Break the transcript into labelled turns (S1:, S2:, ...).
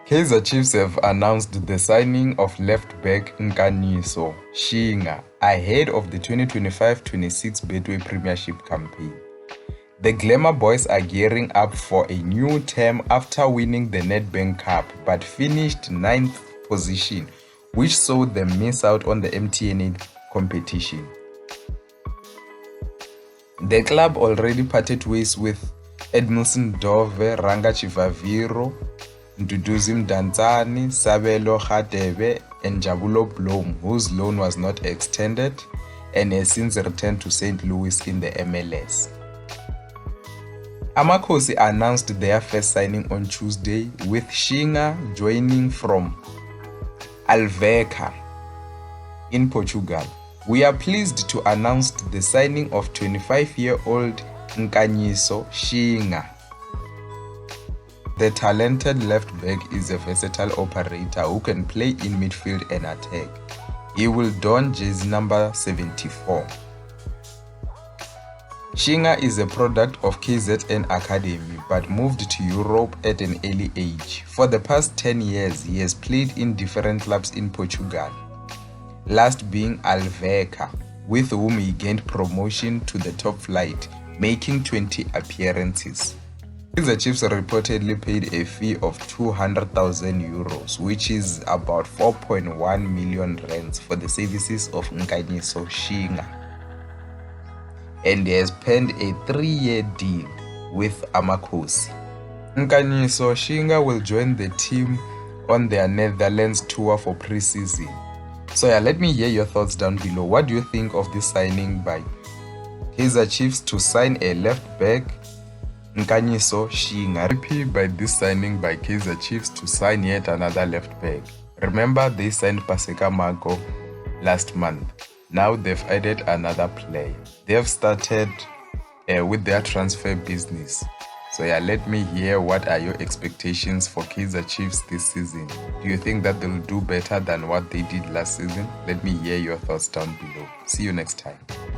S1: Kaizer Chiefs have announced the signing of left-back Nkaniso Shinga ahead of the 2025-26 Betway Premiership campaign. The Glamour Boys are gearing up for a new term after winning the Nedbank Cup but finished 9th position, which saw them miss out on the MTN 8 competition. The club already parted ways with Edmilson Dove, Ranga Chivaviro, Nduduzim Danzani, Sabelo Khadebe, and Jabulo Blom, whose loan was not extended and has since returned to St. Louis in the MLS. Amakhosi announced their first signing on Tuesday, with Shinga joining from Alverca in Portugal. We are pleased to announce the signing of 25-year-old Nkaniso Shinga. The talented left-back is a versatile operator who can play in midfield and attack. He will don jersey number 74. Shinga is a product of KZN Academy but moved to Europe at an early age. For the past 10 years, he has played in different clubs in Portugal, last being Alverca, with whom he gained promotion to the top flight, making 20 appearances. The Chiefs reportedly paid a fee of 200,000 euros, which is about 4.1 million rands for the services of Nkaniso Shinga, and he has penned a 3-year deal with Amakhosi. Nkaniso Shinga will join the team on their Netherlands tour for pre-season. So let me hear your thoughts down below. What do you think of this signing by Kaizer Chiefs to sign a left back, Nkaniso Shinga? Happy by this signing by Kaizer Chiefs to sign yet another left back. Remember, they signed Paseka Marco last month. Now they've added another player. They have started with their transfer business. So let me hear, what are your expectations for Kaizer Chiefs this season? Do you think that they'll do better than what they did last season? Let me hear your thoughts down below. See you next time.